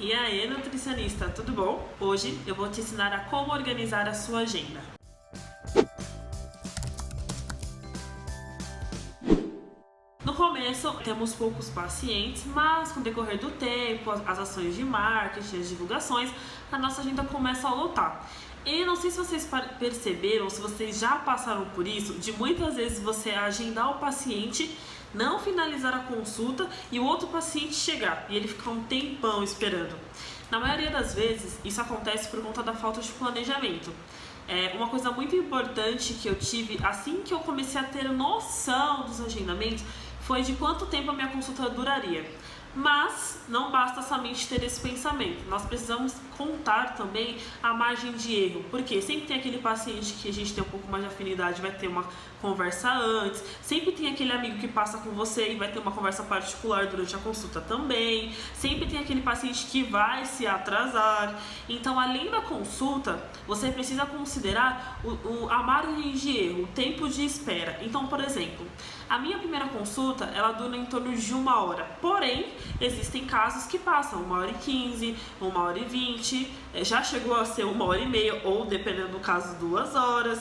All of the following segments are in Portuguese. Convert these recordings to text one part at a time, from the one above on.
E aí, nutricionista, tudo bom? Hoje eu vou te ensinar a como organizar a sua agenda. No começo, temos poucos pacientes, mas com o decorrer do tempo, as ações de marketing, as divulgações, a nossa agenda começa a lotar. E não sei se vocês perceberam, se vocês já passaram por isso, de muitas vezes você agendar o paciente, não finalizar a consulta e o outro paciente chegar e ele ficar um tempão esperando. Na maioria das vezes, isso acontece por conta da falta de planejamento. Uma coisa muito importante que eu tive assim que eu comecei a ter noção dos agendamentos foi de quanto tempo a minha consulta duraria. Mas não basta somente ter esse pensamento, nós precisamos contar também a margem de erro, porque sempre tem aquele paciente que a gente tem um pouco mais de afinidade, vai ter uma conversa antes, sempre tem aquele amigo que passa com você e vai ter uma conversa particular durante a consulta também, sempre tem aquele paciente que vai se atrasar. Então, além da consulta, você precisa considerar a margem de erro, o tempo de espera. Então, por exemplo, a minha primeira consulta, ela dura em torno de 1 hora, porém, existem casos que passam 1h15, 1h20, já chegou a ser 1h30, ou dependendo do caso, 2 horas.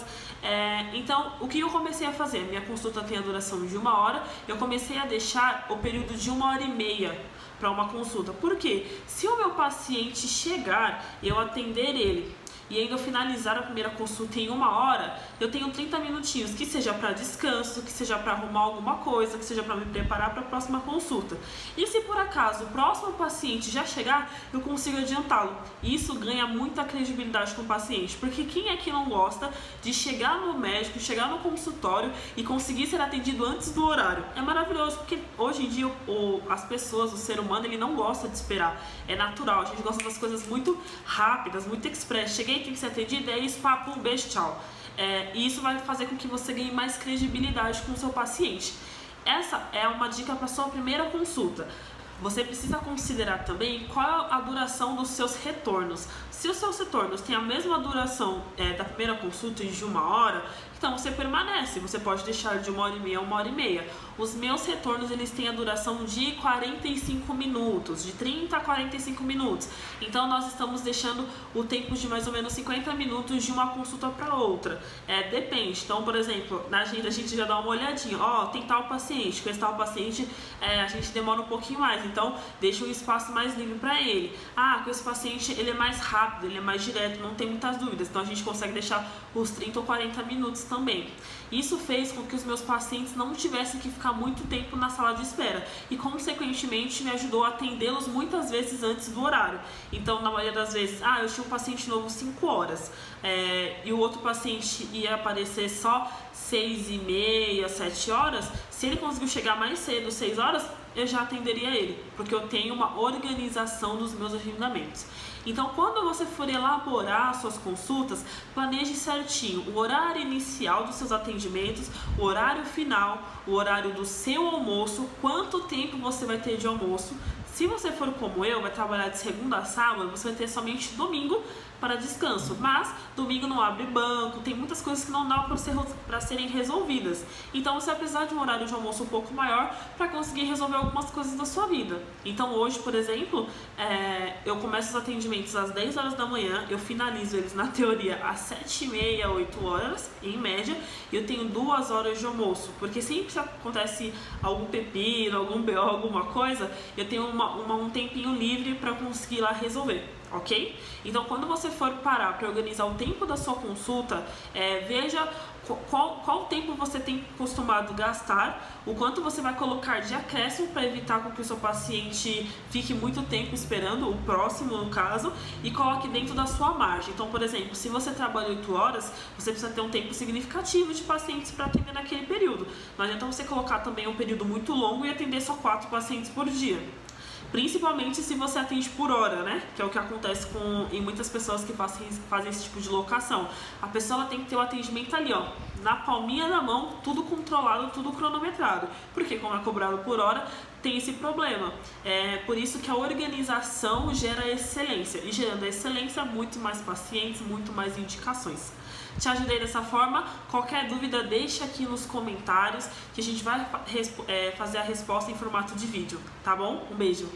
Então, o que eu comecei a fazer? Minha consulta tem a duração de 1 hora, eu comecei a deixar o período de 1h30 para uma consulta. Por quê? Se o meu paciente chegar, eu atender ele e ainda finalizar a primeira consulta em 1 hora, eu tenho 30 minutinhos, que seja para descanso, que seja para arrumar alguma coisa, que seja para me preparar para a próxima consulta. E se por acaso o próximo paciente já chegar, eu consigo adiantá-lo. Isso ganha muita credibilidade com o paciente, porque quem é que não gosta de chegar no médico, chegar no consultório e conseguir ser atendido antes do horário? É maravilhoso, porque hoje em dia as pessoas, o ser humano, ele não gosta de esperar. É natural, a gente gosta das coisas muito rápidas, muito express. Cheguei, tem que ser atendido, é isso, papo, um beijo, tchau. E isso vai fazer com que você ganhe mais credibilidade com o seu paciente. Essa é uma dica para sua primeira consulta. Você precisa considerar também qual é a duração dos seus retornos. Se os seus retornos têm a mesma duração da primeira consulta de 1 hora, então você permanece, você pode deixar de 1h30 a 1h30. Os meus retornos, eles têm a duração de 45 minutos, de 30 a 45 minutos. Então nós estamos deixando o tempo de mais ou menos 50 minutos de uma consulta para outra. Depende. Então, por exemplo, na agenda a gente já dá uma olhadinha. Tem tal paciente, com esse tal paciente a gente demora um pouquinho mais. Então, deixa um espaço mais livre para ele. Com esse paciente ele é mais rápido, ele é mais direto, não tem muitas dúvidas. Então a gente consegue deixar os 30 ou 40 minutos também. Isso fez com que os meus pacientes não tivessem que ficar muito tempo na sala de espera e, consequentemente, me ajudou a atendê-los muitas vezes antes do horário. Então, na maioria das vezes, eu tinha um paciente novo 5 horas e o outro paciente ia aparecer só 6h30, 7 horas. Se ele conseguiu chegar mais cedo, 6 horas, eu já atenderia ele, porque eu tenho uma organização dos meus agendamentos. Então, quando você for elaborar suas consultas, planeje certinho o horário inicial dos seus atendimentos, o horário final, o horário do seu almoço, quanto tempo você vai ter de almoço. Se você for como eu, vai trabalhar de segunda a sábado, você vai ter somente domingo para descanso, mas domingo não abre banco, tem muitas coisas que não dá para serem resolvidas. Então você vai precisar de um horário de almoço um pouco maior para conseguir resolver algumas coisas da sua vida. Então hoje, por exemplo, eu começo os atendimentos às 10 horas da manhã, eu finalizo eles na teoria às 7h30, 8 horas, em média, e eu tenho 2 horas de almoço, porque sempre que acontece algum pepino, algum BO, alguma coisa, eu tenho um tempinho livre para conseguir ir lá resolver. Ok? Então, quando você for parar para organizar o tempo da sua consulta, veja qual tempo você tem costumado gastar, o quanto você vai colocar de acréscimo para evitar que o seu paciente fique muito tempo esperando, o próximo no caso, e coloque dentro da sua margem. Então, por exemplo, se você trabalha 8 horas, você precisa ter um tempo significativo de pacientes para atender naquele período. Não adianta você colocar também um período muito longo e atender só 4 pacientes por dia. Principalmente se você atende por hora, né? Que é o que acontece em muitas pessoas que fazem esse tipo de locação. A pessoa tem que ter o atendimento ali, na palminha da mão, tudo controlado, tudo cronometrado. Porque como é cobrado por hora, tem esse problema. Por isso que a organização gera excelência. E gerando excelência, muito mais pacientes, muito mais indicações. Te ajudei dessa forma? Qualquer dúvida, deixa aqui nos comentários que a gente vai fazer a resposta em formato de vídeo, tá bom? Um beijo!